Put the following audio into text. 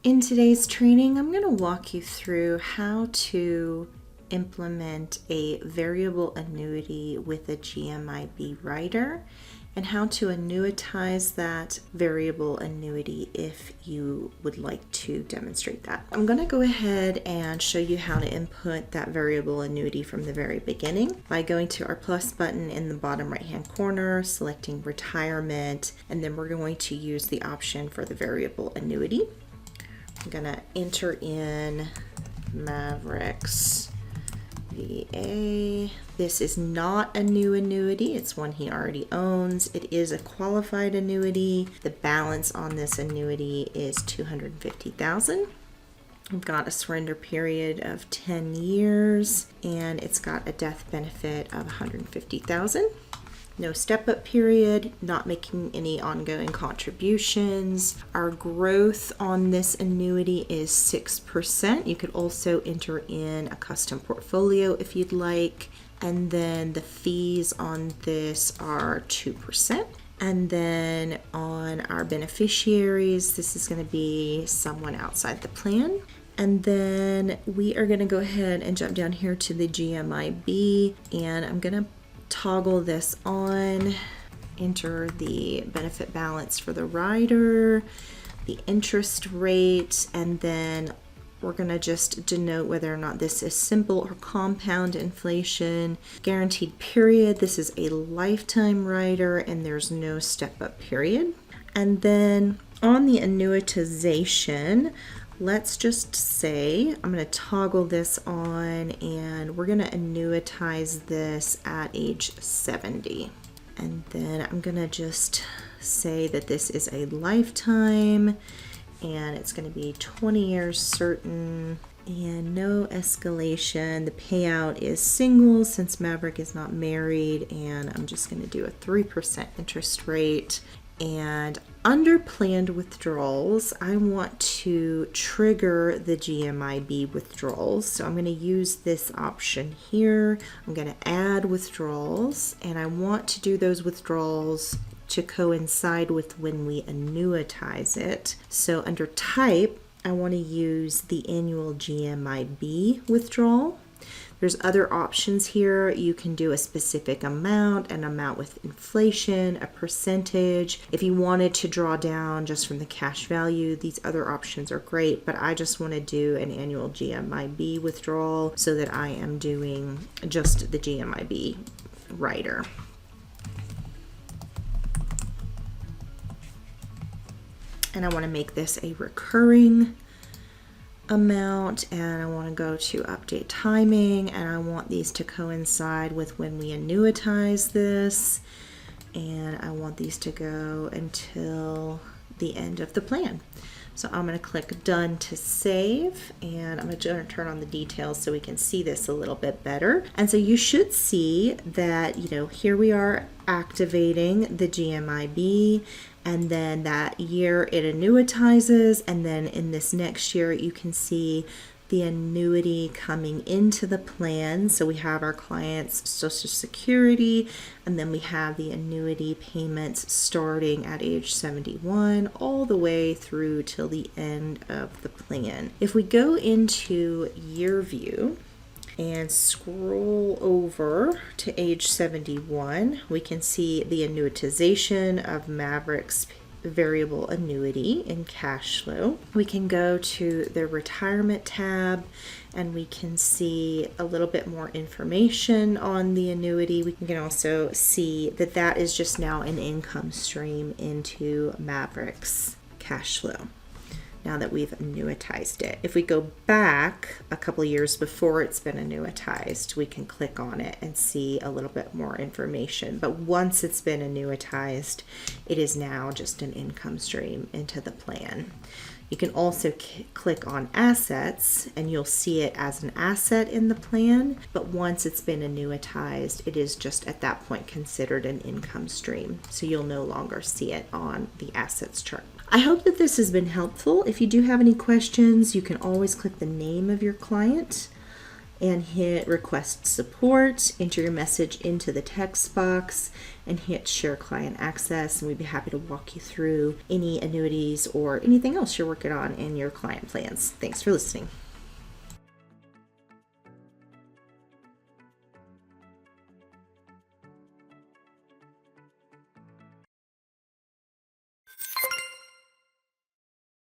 In today's training, I'm going to walk you through how to implement a variable annuity with a GMIB rider and how to annuitize that variable annuity if you would like to demonstrate that. I'm going to go ahead and show you how to input that variable annuity from the very beginning by going to our plus button in the bottom right hand corner, selecting retirement, and then we're going to use the option for the variable annuity. I'm gonna enter in Mavericks VA. This is not a new annuity, it's one he already owns. It is a qualified annuity. The balance on this annuity is $250,000. We've got a surrender period of 10 years and it's got a death benefit of $150,000. No step-up period, not making any ongoing contributions. Our growth on this annuity is 6%. You could also enter in a custom portfolio if you'd like. And then the fees on this are 2%. And then on our beneficiaries, this is going to be someone outside the plan. And then we are going to go ahead and jump down here to the GMIB, and I'm going to toggle this on, enter the benefit balance for the rider, the interest rate, and then we're going to just denote whether or not this is simple or compound inflation. Guaranteed period, this is a lifetime rider and there's no step-up period. And then on the annuitization, let's just say I'm going to toggle this on and we're going to annuitize this at age 70. And then I'm going to just say that this is a lifetime and it's going to be 20 years certain and no escalation. The payout is single since Maverick is not married, and I'm just going to do a 3% interest rate. And under planned withdrawals, I want to trigger the GMIB withdrawals. So I'm going to use this option here. I'm going to add withdrawals, and I want to do those withdrawals to coincide with when we annuitize it. So under type, I want to use the annual GMIB withdrawal. There's other options here. You can do a specific amount, an amount with inflation, a percentage. If you wanted to draw down just from the cash value, these other options are great, but I just want to do an annual GMIB withdrawal so that I am doing just the GMIB rider. And I want to make this a recurring amount, and I want to go to update timing, and I want these to coincide with when we annuitize this, and I want these to go until the end of the plan. So I'm going to click done to save, and I'm going to turn on the details so we can see this a little bit better. And so you should see that, here we are activating the GMIB, and then that year it annuitizes, and then in this next year you can see the annuity coming into the plan. So we have our client's Social Security, and then we have the annuity payments starting at age 71 all the way through till the end of the plan. If we go into year view and scroll over to age 71, we can see the annuitization of Maverick's variable annuity in cash flow. We can go to the retirement tab and we can see a little bit more information on the annuity. We can also see that that is just now an income stream into Maverick's cash flow now that we've annuitized it. If we go back a couple years before it's been annuitized, we can click on it and see a little bit more information. But once it's been annuitized, it is now just an income stream into the plan. You can also click on assets and you'll see it as an asset in the plan, but once it's been annuitized, it is just at that point considered an income stream. So you'll no longer see it on the assets chart. I hope that this has been helpful. If you do have any questions, you can always click the name of your client and hit request support, enter your message into the text box, and hit share client access, and we'd be happy to walk you through any annuities or anything else you're working on in your client plans. Thanks for listening.